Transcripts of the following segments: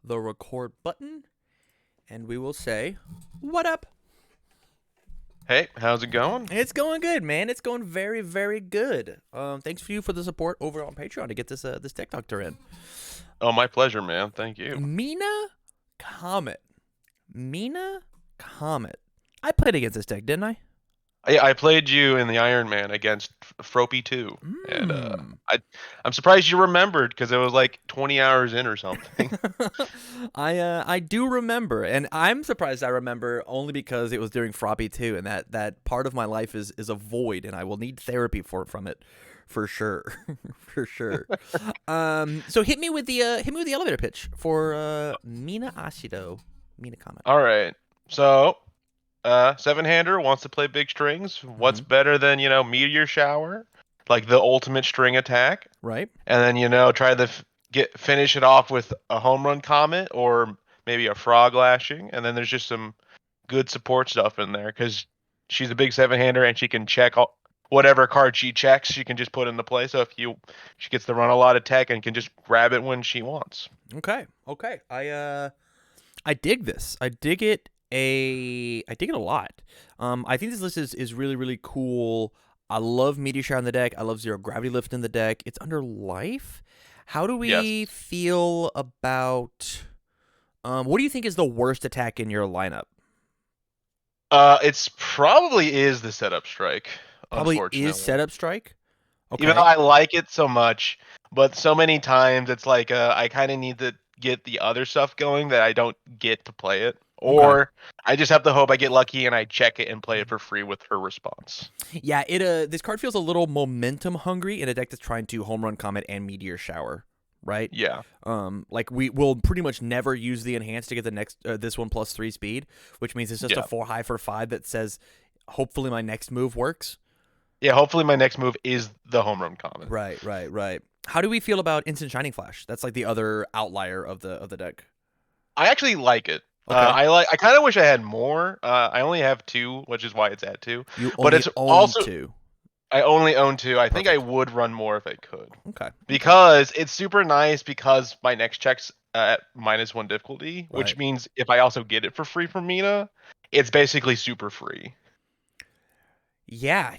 the record button, and we will say, what up? Hey, how's it going? It's going good, man. It's going very, very good. Thanks for you for the support over on Patreon to get this TikTok to in. Oh, my pleasure, man. Thank you. Mina Comet. Mina Comet. I played against this deck, didn't I? I played you in the Iron Man against Fropey 2, and Mm. I'm surprised you remembered because it was like 20 hours in or something. I do remember, and I'm surprised I remember only because it was during Froppy 2, and that part of my life is a void, and I will need therapy from it, for sure, for sure. So hit me with the elevator pitch for Mina Ashido, Mina Comet. All right, so seven-hander wants to play big strings. What's better than Meteor Shower, like the ultimate string attack, Right. and then try to finish it off with a home run comet or maybe a frog lashing, and then there's just some good support stuff in there because she's a big seven-hander and she can check whatever card she checks. She can just put into play. So she gets to run a lot of tech and can just grab it when she wants. Okay. I dig this. I dig it a lot. I think this list is really, really cool. I love Meteor Shower in the deck. I love Zero Gravity Lift in the deck. It's under life. How do we Yes. feel about what do you think is the worst attack in your lineup? It's probably is the setup strike. Probably is Unfortunately, Setup Strike. even though Okay. I like it so much, but so many times it's like I kind of need to get the other stuff going that I don't get to play it, Okay. or I just have to hope I get lucky and I check it and play it for free with her response. Yeah, it this card feels a little momentum hungry in a deck that's trying to home run comet and meteor shower, right? Yeah. Like we will pretty much never use the enhance to get the next this one +3 speed, which means it's just a Yeah. 4 high for 5 that says hopefully my next move works. Yeah, hopefully my next move is the home run comment. Right. How do we feel about Instant Shining Flash? That's like the other outlier of the deck. I actually like it. Okay. I kind of wish I had more. I only have two, which is why it's at two. You But only it's own also 2. I only own two. I think I Perfect. would run more if I could, Okay. because it's super nice because my next check's at -1 difficulty, Right. which means if I also get it for free from Mina, it's basically super free. Yeah.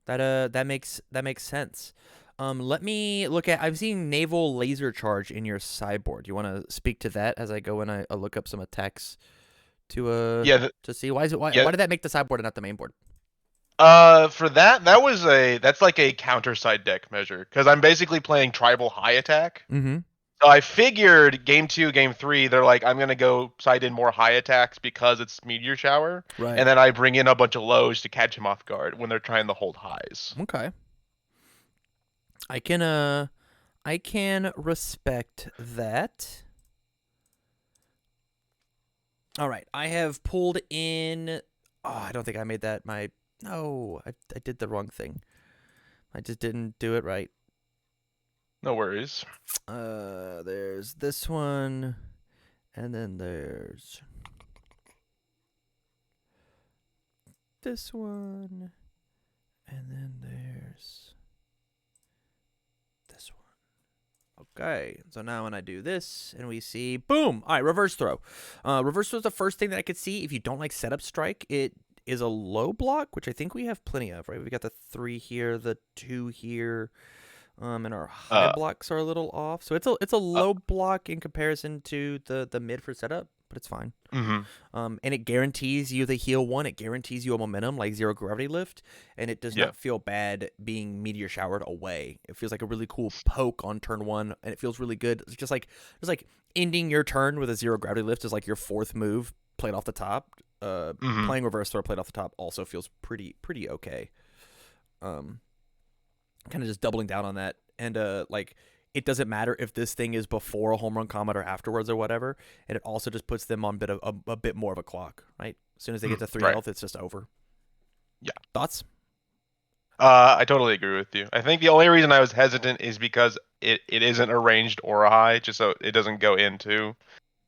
That makes sense. Let me look at. I'm seeing naval laser charge in your sideboard. You want to speak to that as I go and I look up some attacks Yeah, to see why is it yeah. why did that make the sideboard and not the main board? For that's like a counter side deck measure because I'm basically playing tribal high attack. Mm-hmm. So I figured game two, game three, they're like, I'm gonna go side in more high attacks because it's meteor shower, Right. and then I bring in a bunch of lows to catch him off guard when they're trying to hold highs. Okay. I can respect that. All right. I have pulled in. Oh, I don't think I made that my. No, I did the wrong thing. I just didn't do it right. No worries. There's this one, and then there's this one, and then there's this one. Okay, so now when I do this, and we see, boom! All right, reverse throw. Reverse throw is the first thing that I could see. If you don't like setup strike, it is a low block, which I think we have plenty of, right? We got the 3 here, the 2 here. And our high Uh, blocks are a little off, so it's a uh low block in comparison to the mid for setup, but it's fine. mhm. And it guarantees you the heal 1. It guarantees you a momentum like Zero Gravity Lift, and it does Yeah. not feel bad being meteor showered away. It feels like a really cool poke on turn 1, and it feels really good. It's just like ending your turn with a Zero Gravity Lift is like your 4th move played off the top. Mhm. Playing reverse throw played off the top also feels pretty okay. Kind of just doubling down on that, and like it doesn't matter if this thing is before a home run comet or afterwards or whatever, and it also just puts them on a bit more of a clock, right? As soon as they get to 3 Right. health, it's just over. Yeah. Thoughts? I totally agree with you. I think the only reason I was hesitant is because it isn't a ranged or a high, just so it doesn't go into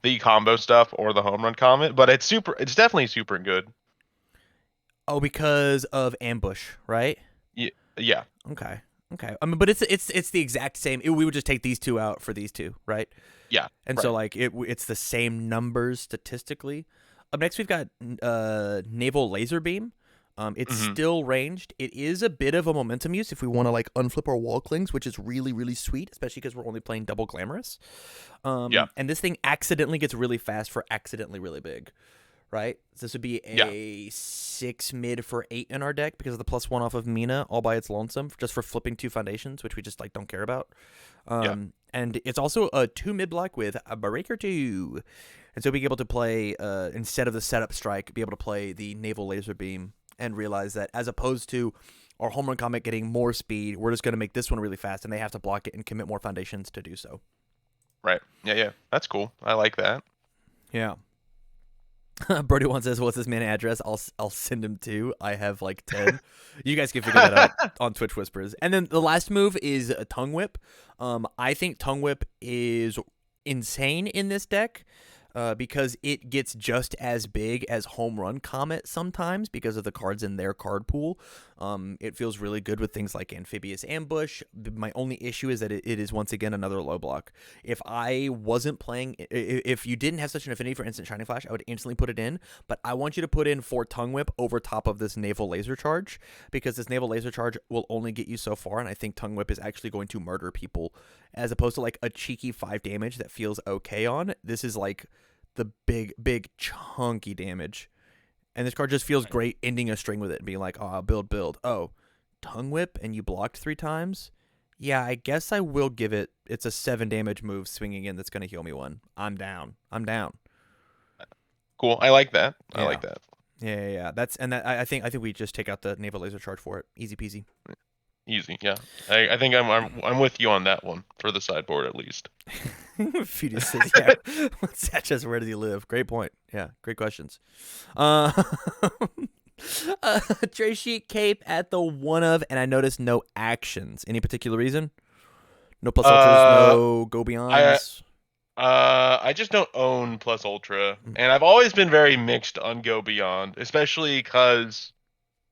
the combo stuff or the home run comment. But it's definitely super good. Oh, because of ambush, right? Yeah. Yeah. Okay. I mean, but it's the exact same. We would just take these two out for these two, right? Yeah. And so Right. like it's the same numbers statistically. Up next we've got naval laser beam. It's Hmm. still ranged. It is a bit of a momentum use if we want to like unflip our wall clings, which is really really sweet, especially because we're only playing double glamorous. Yeah. And this thing accidentally gets really fast for accidentally really big, right? So this would be Yeah. a 6 mid for 8 in our deck because of the +1 off of Mina all by its lonesome, just for flipping 2 foundations, which we just like don't care about. Yeah. And it's also a 2 mid block with a breaker 2. And so being able to play, instead of the setup strike, be able to play the naval laser beam and realize that as opposed to our home run comet getting more speed, we're just going to make this one really fast and they have to block it and commit more foundations to do so. Right. Yeah. Yeah. That's cool. I like that. Yeah. Brody one says, "What's this man address? I'll send him to. I have like 10." You guys can figure that out on Twitch Whispers. And then the last move is a tongue whip. I think tongue whip is insane in this deck. Because it gets just as big as Home Run Comet sometimes because of the cards in their card pool. It feels really good with things like Amphibious Ambush. My only issue is that it is once again another low block. If I wasn't playing, if you didn't have such an affinity for Instant Shining Flash, I would instantly put it in. But I want you to put in 4 Tongue Whip over top of this Naval Laser Charge because this Naval Laser Charge will only get you so far, and I think Tongue Whip is actually going to murder people as opposed to like a cheeky 5 damage that feels okay on. This is like the big chunky damage, and this card just feels great ending a string with it and being like, oh, build. Oh, tongue whip and you blocked 3 times. Yeah, I guess I will give it. It's a 7 damage move swinging in that's gonna heal me 1. I'm down. Cool. I like that. I Yeah. like that. Yeah. I think we just take out the naval laser charge for it. Easy peasy. Easy. Yeah. I think I'm with you on that one for the sideboard at least. Fetus says, yeah. Sanchez, where does he live? Great point. Yeah, great questions. Tray sheet cape at the one of, and I noticed no actions. Any particular reason? No plus ultras, no go I beyonds. I just don't own Plus Ultra, and I've always been very mixed on Go Beyond, especially because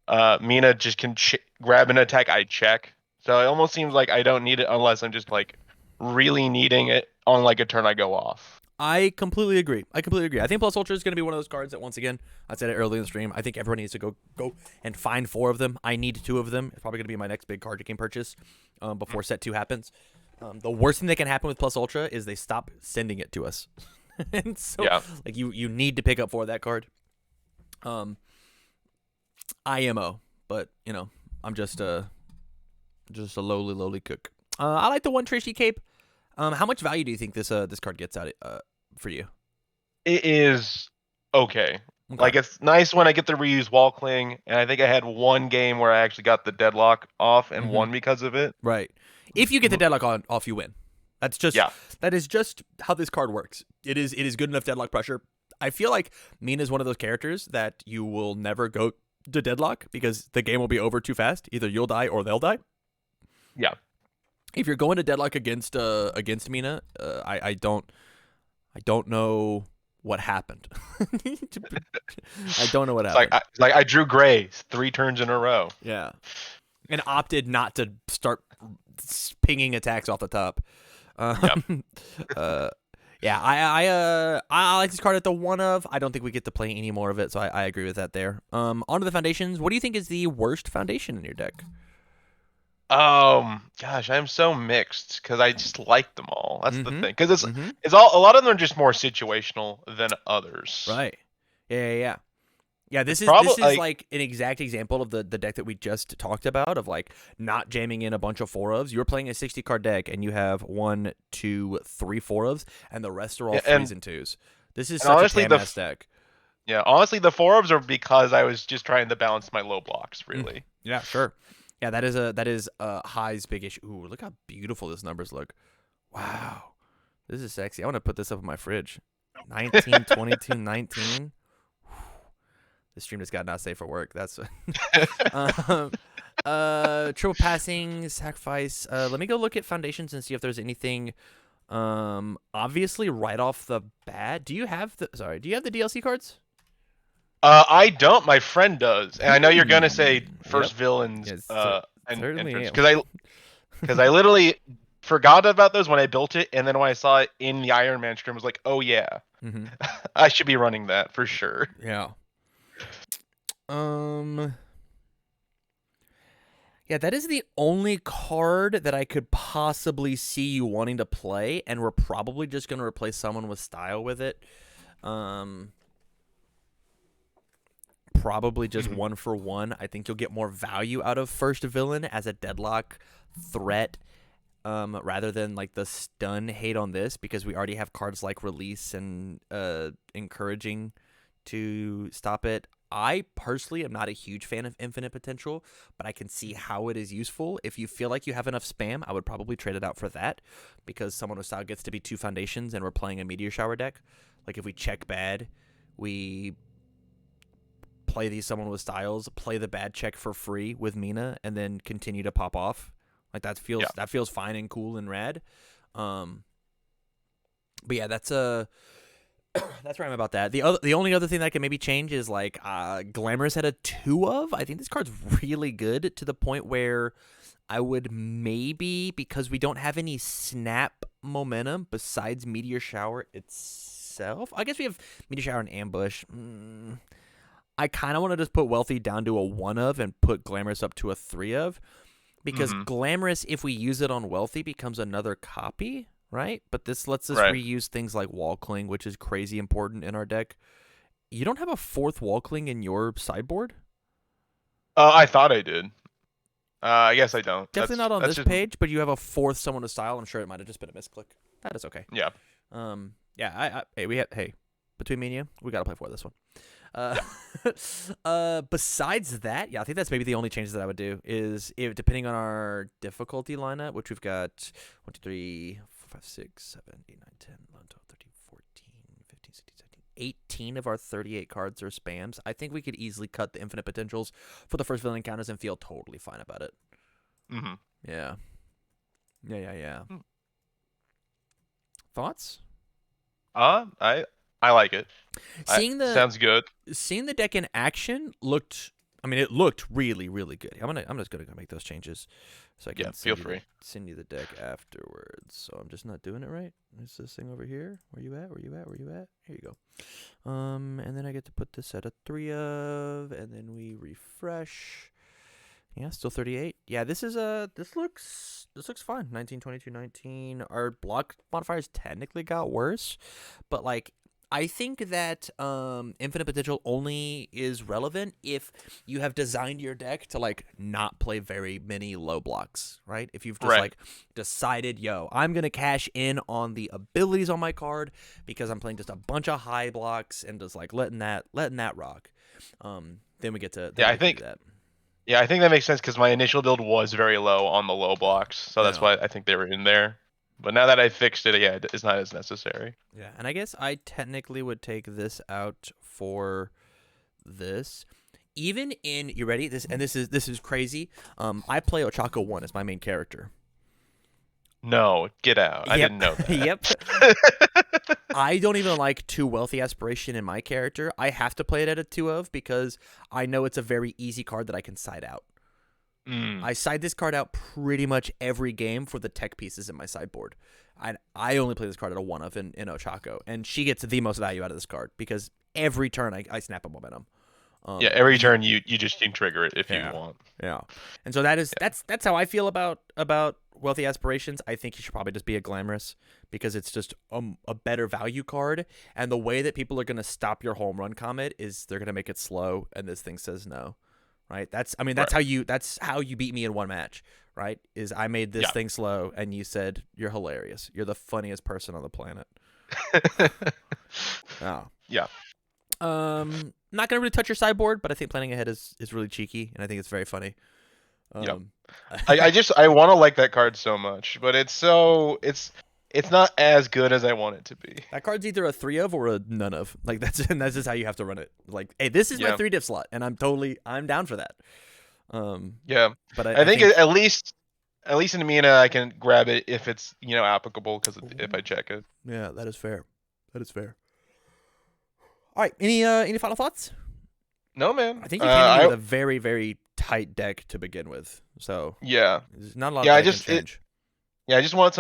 Mina just can grab an attack I check. So it almost seems like I don't need it unless I'm just like really needing it on like a turn I go off. I completely agree. I think Plus Ultra is going to be one of those cards that, once again, I said it early in the stream, I think everyone needs to go and find 4 of them. I need 2 of them. It's probably going to be my next big card game purchase before set 2 happens. The worst thing that can happen with Plus Ultra is they stop sending it to us. And so, Yeah. like, you need to pick up 4 of that card. IMO, but, you know, I'm just a lowly cook. I like the 1 Trishy Cape. How much value do you think this card gets out for you? It is okay. Like it's nice when I get the reuse wall cling, and I think I had one game where I actually got the deadlock off and won because of it. Right. If you get the deadlock off, you win. That is just how this card works. It is good enough deadlock pressure. I feel like Mina is one of those characters that you will never go to deadlock because the game will be over too fast. Either you'll die or they'll die. Yeah. If you're going to deadlock against Mina, I don't know what happened. I don't know what happened. Like I drew gray 3 turns in a row. Yeah, and opted not to start pinging attacks off the top. Yeah, I like this card at the one of. I don't think we get to play any more of it, so I agree with that there. Onto the foundations. What do you think is the worst foundation in your deck? Gosh, I'm so mixed because I just like them all. That's the thing. Because it's all, a lot of them are just more situational than others. Right. Yeah. This is like an exact example of the deck that we just talked about, of like not jamming in a bunch of 4-ofs. You're playing a 60 card deck and you have 1, 2, 3 4-ofs, and the rest are all 3s and 2s. This is such a TAM-ass deck. Yeah, honestly, the 4-ofs are because I was just trying to balance my low blocks, really. Yeah, sure. Yeah, that is High's big issue. Ooh, look how beautiful these numbers look. Wow. This is sexy. I want to put this up in my fridge. 19, 22, 19. This stream just got not safe for work. That's triple passing, sacrifice. Let me go look at foundations and see if there's anything obviously right off the bat. Do you have the DLC cards? I don't. My friend does, and I know you're gonna say first villains entrance because I literally forgot about those when I built it, and then when I saw it in the Iron Man stream, I was like, oh yeah, Mm-hmm. I should be running that for sure. Yeah. Yeah, that is the only card that I could possibly see you wanting to play, and we're probably just going to replace someone with style with it. Probably just Mhm. 1-for-1. I think you'll get more value out of first villain as a deadlock threat, rather than like the stun hate on this, because we already have cards like release and encouraging to stop it. I personally am not a huge fan of infinite potential, but I can see how it is useful. If you feel like you have enough spam, I would probably trade it out for that, because someone with style gets to be 2 foundations and we're playing a meteor shower deck. Like if we check bad, we play these someone with styles, play the bad check for free with Mina, and then continue to pop off. Like that feels fine and cool and rad. But yeah, that's that's where I'm about that. The only other thing that I can maybe change is like Glamorous had a 2 of. I think this card's really good, to the point where I would maybe, because we don't have any snap momentum besides Meteor Shower itself. I guess we have Meteor Shower and Ambush. I kind of want to just put Wealthy down to a 1 of and put Glamorous up to a 3 of, because Glamorous, if we use it on Wealthy, becomes another copy, right? But this lets us reuse things like Wall Cling, which is crazy important in our deck. You don't have a 4th Wall Cling in your sideboard? I thought I did. I guess I don't. Definitely not on that's this just, page, but you have a 4th Someone to Style. I'm sure it might have just been a misclick. That is okay. Yeah. Yeah. Hey, between me and you, we gotta play for this one. Besides that, yeah, I think that's maybe the only changes that I would do is, if depending on our difficulty lineup, which we've got 1, 2, 3, 4, 5, 6, 7, 8, 9, 10, 11, 12, 13, 14, 15, 16, 17, 18 of our 38 cards are spams. I think we could easily cut the infinite potentials for the first villain encounters and feel totally fine about it. Yeah. Thoughts? I like it. Sounds good. Seeing the deck in action looked. I mean, it looked really, really good. I'm just gonna go make those changes, so I can send you the deck afterwards. So I'm just not doing it right. Is this thing over here? Where you at? Here you go. And then I get to put this at a 3 of, and then we refresh. Yeah, still 38. Yeah, this looks fine. 19, 22, 19. Our block modifiers technically got worse, but like, I think that infinite potential only is relevant if you have designed your deck to like not play very many low blocks, right? If you've just like decided, yo, I'm gonna cash in on the abilities on my card because I'm playing just a bunch of high blocks and just like letting that rock. Then we get to I think that. Yeah, I think that makes sense because my initial build was very low on the low blocks, so that's why I think they were in there. But now that I fixed it, yeah, it's not as necessary. Yeah, and I guess I technically would take this out for this. Even in, you ready? This is crazy. I play Ochako 1 as my main character. No, get out. I didn't know that. Yep. I don't even like 2 Wealthy Aspiration in my character. I have to play it at a 2 of because I know it's a very easy card that I can side out. I side this card out pretty much every game for the tech pieces in my sideboard. I only play this card at a 1 of in Ochako, and she gets the most value out of this card because every turn I snap a momentum. Every turn you just can trigger it if you want. Yeah, and so that's how I feel about Wealthy Aspirations. I think he should probably just be a Glamorous because it's just a better value card, and the way that people are going to stop your home run comet is they're going to make it slow, and this thing says no. Right? That's how you beat me in one match, right? Is I made this thing slow and you said you're hilarious. You're the funniest person on the planet. Oh. Yeah. Not gonna really touch your sideboard, but I think planning ahead is really cheeky and I think it's very funny. I want to like that card so much, but it's not as good as I want it to be. That card's either a 3 of or a none of. Like that's just how you have to run it. Like, hey, this is my 3 diff slot, and I'm down for that. But I think at least in Mina I can grab it if it's applicable because if I check it. Yeah, that is fair. All right, any final thoughts? No, man. I think you came in with a very, very tight deck to begin with, so yeah, there's not a lot of change. Yeah, I just want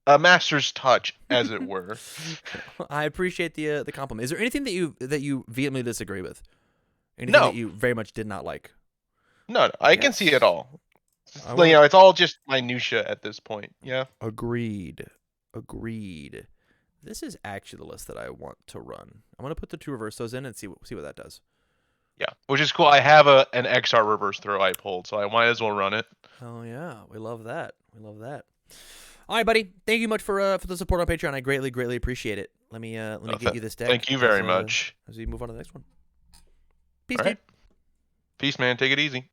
a master's touch, as it were. I appreciate the compliment. Is there anything that you vehemently disagree with? Anything that No, you very much did not like? no, I I can see it guess all. I want to. It's all just minutia at this point. Yeah, Agreed. Agreed. This is actually the list that I want to run. I'm gonna put the two reversos in and see what that does. yeah, which is cool. I have an XR reverse throw I pulled, so I might as well run it. Oh yeah, we love that. We love that. All right, buddy. Thank you much for the support on Patreon. I greatly appreciate it. Let me get you this deck Thank you very much. as we move on to the next one. Peace, All dude. right, peace, man. Take it easy.